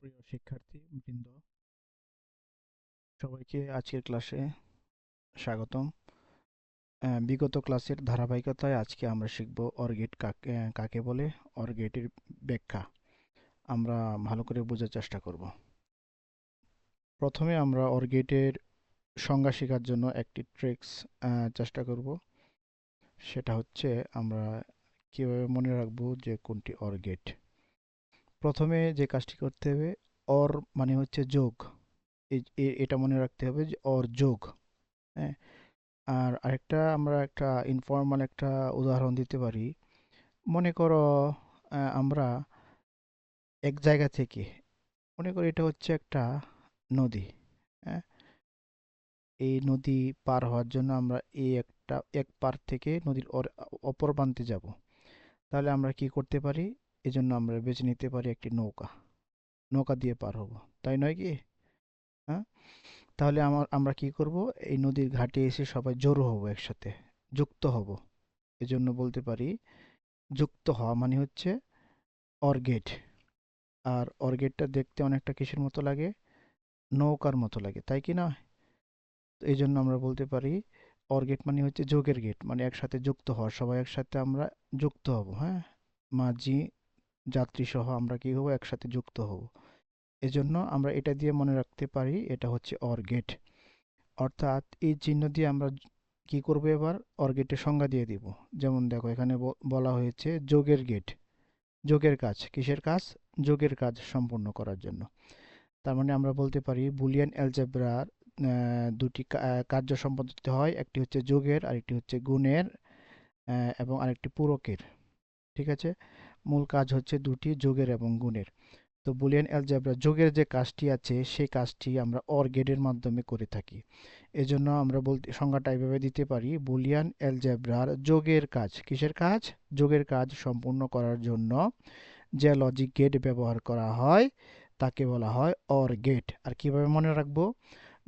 সুপ্রিয় শিক্ষার্থী বৃন্দ, সবাইকে আজকের ক্লাসে স্বাগতম। বিগত ক্লাসের ধারাবাহিকতায় আজকে আমরা শিখব অর্গেট কাকে কাকে বলে, অর্গেটের ব্যাখ্যা আমরা ভালো করে বোঝার চেষ্টা করব। প্রথমে আমরা অর্গেটের সংজ্ঞা শেখার জন্য একটি ট্রিক্স চেষ্টা করব। সেটা হচ্ছে আমরা কিভাবে মনে রাখবো যে কোনটি অর্গেট। প্রথমে যে কাজটি করতে হবে, অর মানে হচ্ছে যোগ। এটা মনে রাখতে হবে যে অর যোগ। হ্যাঁ, আর আরেকটা আমরা একটা ইনফর্মাল একটা উদাহরণ দিতে পারি। মনে করো আমরা এক জায়গা থেকে, মনে করি এটা হচ্ছে একটা নদী। হ্যাঁ, এই নদী পার হওয়ার জন্য আমরা এক পার থেকে নদীর অপর প্রান্তে যাব। তাহলে আমরা কি করতে পারি? এজন্য আমরা বেছে নিতে পারি একটি নৌকা। নৌকা দিয়ে পার হব, তাই নয় কি? হ্যাঁ, তাহলে আমরা কি করব? এই নদীর ঘাটে এসে সবাই জড়ো হব, একসাথে যুক্ত হব। এজন্য বলতে পারি যুক্ত হওয়া মানে হচ্ছে অর্গেট। আর অর্গেটটা দেখতে অনেকটা কিসের মতো লাগে? নৌকার মতো লাগে, তাই কি না? তো এই জন্য আমরা বলতে পারি অর্গেট মানে হচ্ছে যোগের গেট, মানে একসাথে যুক্ত হওয়া, সবাই একসাথে আমরা যুক্ত হব। হ্যাঁ, মাঝি যাত্রী সহ আমরা কি হব? একসাথে যুক্ত হব। এজন্য আমরা এটা দিয়ে মনে রাখতে পারি এটা হচ্ছে অর্গেট। অর্থাৎ এই চিহ্ন দিয়ে আমরা কি করব? এবার অর্গেটের সংজ্ঞা দিয়ে দিব। যেমন দেখো, এখানে বলা হয়েছে যোগের গেট। যোগের কাজ, কিসের কাজ? যোগের কাজ সম্পূর্ণ করার জন্য। তার মানে আমরা বলতে পারি বুলিয়ান অ্যালজেব্রার দুটি কার্য সম্পাদিত হয়, একটি হচ্ছে যোগের, আরেকটি হচ্ছে গুণের, এবং আরেকটি পূরকের। ঠিক আছে, মূল কাজ হচ্ছে দুটি, যোগের এবং গুণের। তো বুলিয়ান অ্যালজেব্রা যোগের যে কাজটি আছে সেই কাজটি আমরা অর গেটের মাধ্যমে করে থাকি। এজন্য আমরা বলতে সংজ্ঞাটা এইভাবে দিতে পারি, বুলিয়ান অ্যালজেব্রার যোগের কাজ, কিসের কাজ? যোগের কাজ সম্পূর্ণ করার জন্য যে লজিক গেট ব্যবহার করা হয় তাকে বলা হয় অর গেট। আর কিভাবে মনে রাখবো?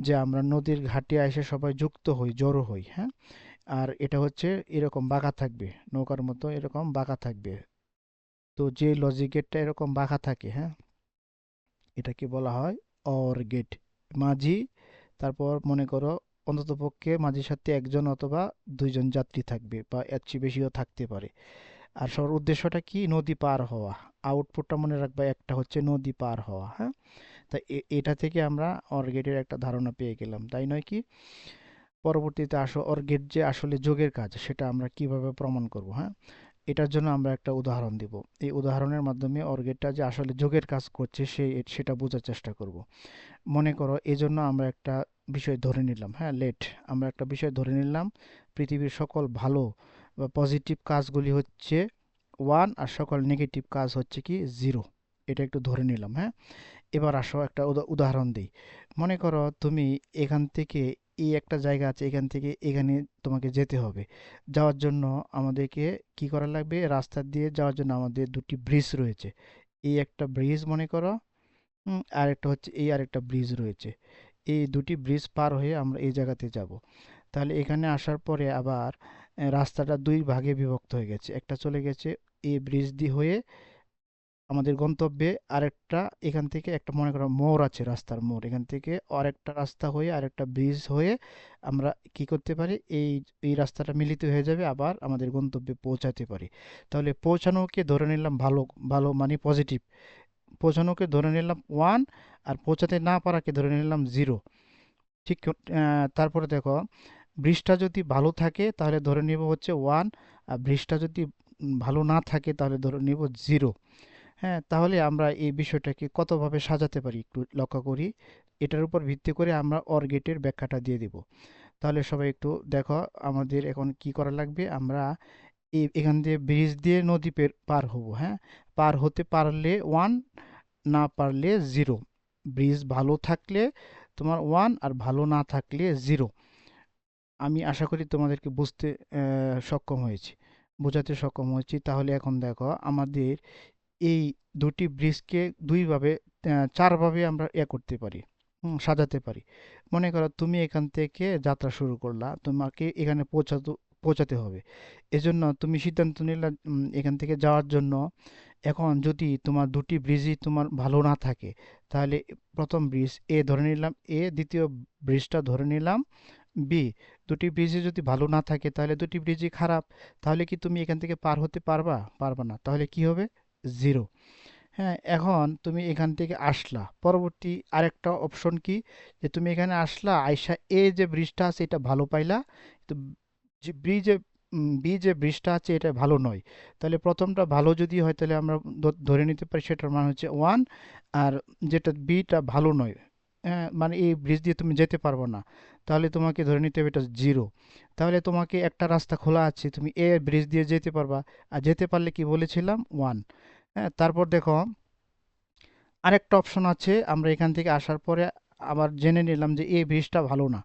যে আমরা নদীর ঘাটে এসে সবাই যুক্ত হই, জড়ো হই। হ্যাঁ, আর এটা হচ্ছে এরকম বাঁকা থাকবে, নৌকার মতো এরকম বাঁকা থাকবে। তো যে লজিক গেটটা এরকম বাঁকা থাকে, হ্যাঁ, এটাকে বলা হয় অর গেট। মাঝি, তারপর মনে করো অন্ততপক্ষে মাঝির সাথে একজন অথবা দুইজন যাত্রী থাকবে, বা এর চেয়ে বেশিও থাকতে পারে। আর সবার উদ্দেশ্যটা কি? নদী পার হওয়া। আউটপুটটা মনে রাখবা, একটা হচ্ছে নদী পার হওয়া। হ্যাঁ, তাই এটা থেকে আমরা অর্গেটের একটা ধারণা পেয়ে গেলাম, তাই নয় কি? পরবর্তীতে অর্গেট যে আসলে যোগের কাজ সেটা আমরা কিভাবে প্রমাণ করব? হ্যাঁ, এটার জন্য আমরা একটা উদাহরণ দিব। এই উদাহরণের মাধ্যমে অর্গেটটা যে আসলে যোগের কাজ করছে সেটা বোঝার চেষ্টা করব। মনে করো এজন্য আমরা একটা বিষয় ধরে নিলাম, হ্যাঁ, লেট। আমরা একটা বিষয় ধরে নিলাম, পৃথিবীর সকল ভালো বা পজিটিভ কাজগুলি হচ্ছে ওয়ান, আর সকল নেগেটিভ কাজ হচ্ছে কি জিরো। এটা একটু ধরে নিলাম। হ্যাঁ, এবার আসো একটা উদাহরণ দিই। মনে করো তুমি এখান থেকে, এই একটা জায়গা আছে, এখান থেকে এখানে তোমাকে যেতে হবে। যাওয়ার জন্য আমাদেরকে কি করা লাগবে? রাস্তা দিয়ে যাওয়ার জন্য আমাদের দুটি ব্রিজ রয়েছে। এই একটা ব্রিজ মনে করো, আর একটা হচ্ছে এই আরেকটা ব্রিজ রয়েছে। এই দুটি ব্রিজ পার হয়ে আমরা এই জায়গাতে যাব। তাহলে এখানে আসার পরে আবার রাস্তাটা দুই ভাগে বিভক্ত হয়ে গেছে। একটা চলে গেছে এই ব্রিজ দিয়ে হয়ে আমাদের গন্তব্যে, আরেকটা এখান থেকে একটা মনে করো মোড় আছে, রাস্তার মোড়, এখান থেকে আরেকটা রাস্তা হয়ে আরেকটা ব্রিজ হয়ে আমরা কি করতে পারি? এই রাস্তাটা মিলিত হয়ে যাবে, আবার আমাদের গন্তব্যে পৌঁছাতে পারি। তাহলে পৌঁছানোকে ধরে নিলাম ভালো, ভালো মানে পজিটিভ। পৌঁছানোকে ধরে নিলাম ওয়ান, আর পৌঁছাতে না পারাকে ধরে নিলাম জিরো। ঠিক তারপরে দেখো, ব্রিজটা যদি ভালো থাকে তাহলে ধরে নিব হচ্ছে ওয়ান, আর ব্রিজটা যদি ভালো না থাকে তাহলে ধরে নিব জিরো। হ্যাঁ, তাহলে আমরা এই বিষয়টাকে কতভাবে সাজাতে পারি একটু লক্ষ্য করি। এটার উপর ভিত্তি করে আমরা অর গেটের ব্যাখ্যাটা দিয়ে দিব। তাহলে সবাই একটু দেখো, আমাদের এখন কি করা লাগবে? আমরা এখান দিয়ে ব্রিজ দিয়ে নদী পার হব। হ্যাঁ, পার হতে পারলে ওয়ান, না পারলে জিরো। ব্রিজ ভালো থাকলে তোমার ওয়ান, আর ভালো না থাকলে জিরো। আমি আশা করি তোমাদেরকে বুঝতে সক্ষম হয়েছি, বোঝাতে সক্ষম হয়েছি। তাহলে এখন দেখো, আমাদের এই দুটি ব্রিজকে দুইভাবে, চারভাবে আমরা করতে পারি, সাজাতে পারি। মনে করো তুমি এখান থেকে যাত্রা শুরু করলা, তোমাকে এখানে পৌঁছাতে পৌঁছাতে হবে। এজন্য তুমি সিদ্ধান্ত নিলে এখান থেকে যাওয়ার জন্য। এখন যদি তোমার দুটি ব্রিজই তোমার ভালো না থাকে, তাহলে প্রথম ব্রিজ এ ধরে নিলাম এ, দ্বিতীয় ব্রিজটা ধরে নিলাম বি। দুটি ব্রিজই যদি ভালো না থাকে তাহলে দুটি ব্রিজই খারাপ। তাহলে কি তুমি এখান থেকে পার হতে পারবা? পারবা না। তাহলে কি হবে? জিরো। হ্যাঁ, এখন তুমি এখান থেকে আসলা, পরবর্তী আরেকটা অপশন কি, যে তুমি এখানে আসলা, আইসা এ যে ব্রিজটা আছে এটা ভালো পাইলা, তো যে ব্রিজে বি যে ব্রিজটা আছে এটা ভালো নয়। তাহলে প্রথমটা ভালো যদি হয় তাহলে আমরা ধরে নিতে পারি সেটার মান হচ্ছে ওয়ান। আর যেটা বিটা ভালো নয়, হ্যাঁ, মানে এই ব্রিজ দিয়ে তুমি যেতে পারবো না, তাহলে তোমাকে ধরে নিতে হবে এটা জিরো। তাহলে তোমাকে একটা রাস্তা খোলা আছে, তুমি এ ব্রিজ দিয়ে যেতে পারবা। আর যেতে পারলে কি বলেছিলাম? ওয়ান। হ্যাঁ, তারপর দেখো আরেকটা অপশন আছে, আমরা এখান থেকে আসার পরে আবার জেনে নিলাম যে এই ব্রিজটা ভালো না।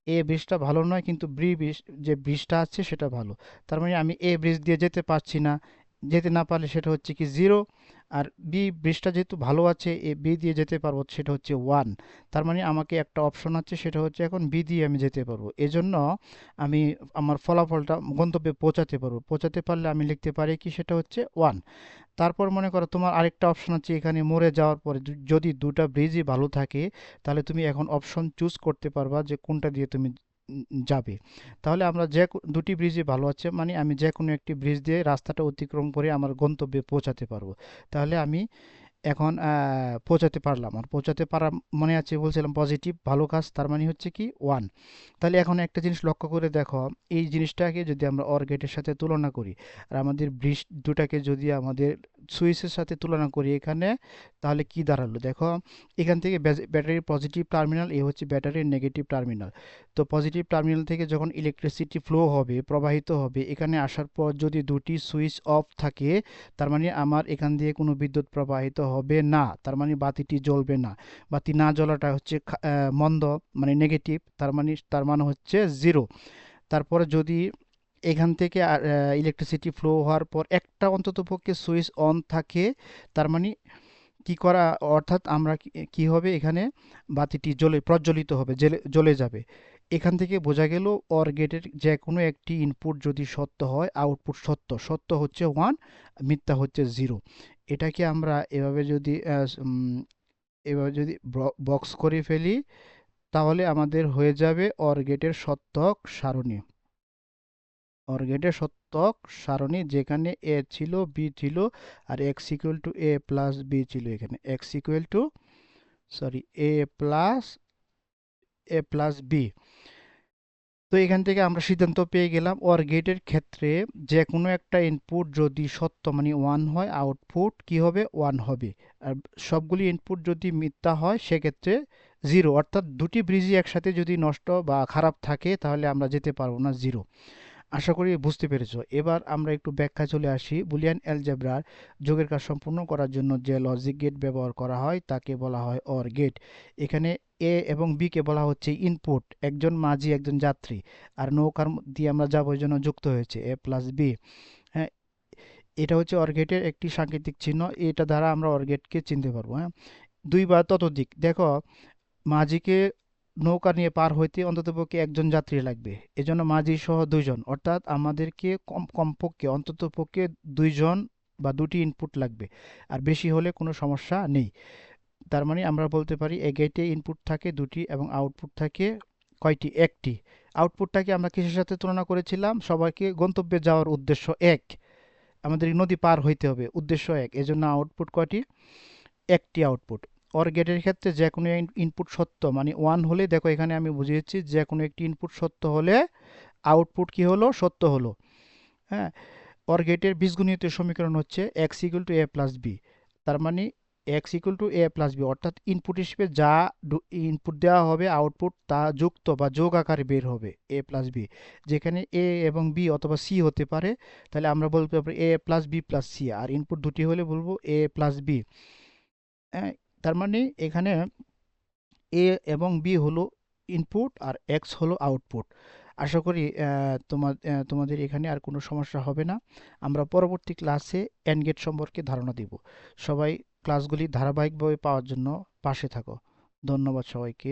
এ ব্রিজটা ভালো নয়, কিন্তু বি ব্রিজ যে ব্রিজটা আছে সেটা ভালো। তার মানে আমি এ ব্রিজ দিয়ে যেতে পারছি না, যেতে না পারলে সেটা হচ্ছে কি জিরো। আর বি ব্রিজটা যেহেতু ভালো আছে, এ বি দিয়ে যেতে পারবো, সেটা হচ্ছে ওয়ান। তার মানে আমাকে একটা অপশন আছে, সেটা হচ্ছে এখন বি দিয়ে আমি যেতে পারবো। এজন্য আমি আমার ফলাফলটা গন্তব্যে পৌঁছাতে পারবো। পৌঁছাতে পারলে আমি লিখতে পারি কি, সেটা হচ্ছে ওয়ান। তারপর মনে করো তোমার আরেকটা অপশন আছে, এখানে মোড়ে যাওয়ার পরে যদি দুটা ব্রিজই ভালো থাকে, তাহলে তুমি এখন অপশন চুজ করতে পারবা যে কোনটা দিয়ে তুমি যাবে। তাহলে আমরা দুটি ব্রিজই ভালো আছে, মানে আমি যে কোনো একটি ব্রিজ দিয়ে রাস্তাটা অতিক্রম করে আমার গন্তব্যে পৌঁছাতে পারবো। তাহলে আমি এখন পৌঁছাতে পারলাম। আর পৌঁছাতে পারা মনে আছে বলছিলাম পজিটিভ ভালো কাজ, তার মানে হচ্ছে কি ওয়ান। তাহলে এখন একটা জিনিস লক্ষ্য করে দেখো, এই জিনিসটাকে যদি আমরা অর গেটের সাথে তুলনা করি, আর আমাদের ব্রিজ দুটাকে যদি আমাদের সুইচের সাথে তুলনা করি এখানে, তাহলে কি দাঁড়ালো দেখো। এখান থেকে ব্যাটারির পজিটিভ টার্মিনাল, এ হচ্ছে ব্যাটারির নেগেটিভ টার্মিনাল। তো পজিটিভ টার্মিনাল থেকে যখন ইলেকট্রিসিটি ফ্লো হবে, প্রবাহিত হবে, এখানে আসার পর যদি দুটি সুইচ অফ থাকে, তার মানে আমার এখান দিয়ে কোনো বিদ্যুৎ প্রবাহিত হবে না, তার মানে বাতিটি জ্বলবে না। বাতি না জ্বলাটা হচ্ছে মন্দ, মানে নেগেটিভ, তার মানে হচ্ছে জিরো। তারপরে যদি এখান থেকে ইলেকট্রিসিটি ফ্লো হওয়ার পর একটা অন্তত পক্ষে সুইচ অন থাকে, তার মানে কি করা, অর্থাৎ আমরা কি হবে এখানে, বাতিটি প্রজ্বলিত হবে, জ্বলে যাবে। এখান থেকে বোঝা গেল অর গেটের যে কোনো একটি ইনপুট যদি সত্য হয়, আউটপুট সত্য। সত্য হচ্ছে ওয়ান, মিথ্যা হচ্ছে জিরো। এটাকে আমরা এভাবে যদি বক্স করে ফেলি, তাহলে আমাদের হয়ে যাবে অর গেটের সত্যক সারণী। অর গেটের সত্যক সারণী, যেখানে এ ছিল, বি ছিল, আর X equal to A plus B ছিল। এখানে X equal to, sorry, A plus B. তো এখান থেকে আমরা সিদ্ধান্ত পেয়ে গেলাম অর গেটের ক্ষেত্রে যে কোনো একটা ইনপুট যদি সত্য মানে ওয়ান হয়, আউটপুট কি হবে? ওয়ান হবে। আর সবগুলি ইনপুট যদি মিথ্যা হয় সেক্ষেত্রে জিরো। অর্থাৎ দুটি ব্রিজই একসাথে যদি নষ্ট বা খারাপ থাকে তাহলে আমরা যেতে পারবো না, জিরো। আশা করি বুঝতে পেরেছো। এবার আমরা একটু ব্যাখ্যায় চলে আসি। বুলিয়ান অ্যালজেব্রার যোগের কাজ সম্পূর্ণ করার জন্য যে লজিক গেট ব্যবহার করা হয় তাকে বলা হয় অর গেট। এখানে এ এবং বি কে বলা হচ্ছে ইনপুট, একজন মাঝি একজন যাত্রী। আর নৌকার দিয়ে আমরা যাবো, এই জন্য যুক্ত হয়েছে এ প্লাস বি। হ্যাঁ, এটা হচ্ছে অর গেটের একটি সাংকেতিক চিহ্ন। এটা দ্বারা আমরা অর গেটকে চিনতে পারবো। হ্যাঁ, দুই বা ততোধিক। দেখো, মাঝিকে নৌকা নিয়ে পার হইতে অন্ততপক্ষে একজন যাত্রী লাগবে, এজন্য মাঝি সহ দুইজন, অর্থাৎ আমাদেরকে কমপক্ষে অন্ততপক্ষে দুইজন বা দুটি ইনপুট লাগবে। আর বেশি হলে কোনো সমস্যা নেই। তার মানে আমরা বলতে পারি এ গেটে ইনপুট থাকে দুটি এবং আউটপুট থাকে কয়টি? একটি। আউটপুটটাকে আমরা কিসের সাথে তুলনা করেছিলাম? সবাইকে গন্তব্যে যাওয়ার উদ্দেশ্য এক, আমাদের এই নদী পার হইতে হবে, উদ্দেশ্য এক, এজন্য আউটপুট কয়টি? একটি আউটপুট। অর গেটের ক্ষেত্রে যে কোনো ইনপুট সত্য মানে ওয়ান হলে, দেখো এখানে আমি বুঝিয়েছি, যে কোনো একটি ইনপুট সত্য হলে আউটপুট কি হলো? সত্য হলো। হ্যাঁ, অর গেটের বীজগণিত সমীকরণ হচ্ছে X equal to A plus B. তার মানে X equal to A plus B, অর্থাৎ ইনপুট হিসেবে যা ইনপুট দেওয়া হবে আউটপুট তা যুক্ত বা যোগ আকারে বের হবে এ প্লাস বি। যেখানে এ এবং বি অথবা সি হতে পারে, তাহলে আমরা বলতে পারি এ প্লাস বি প্লাস সি। আর ইনপুট দুটি হলে বলবো এ প্লাস বি। হ্যাঁ, তার মানে এখানে এ এবং বি হলো ইনপুট আর এক্স হলো আউটপুট। আশা করি তোমাদের এখানে আর কোনো সমস্যা হবে না। আমরা পরবর্তী ক্লাসে এন্ড গেট সম্পর্কে ধারণা দিব। সবাই ক্লাসগুলি ধারাবাহিকভাবে পাওয়ার জন্য পাশে থাকো। ধন্যবাদ সবাইকে।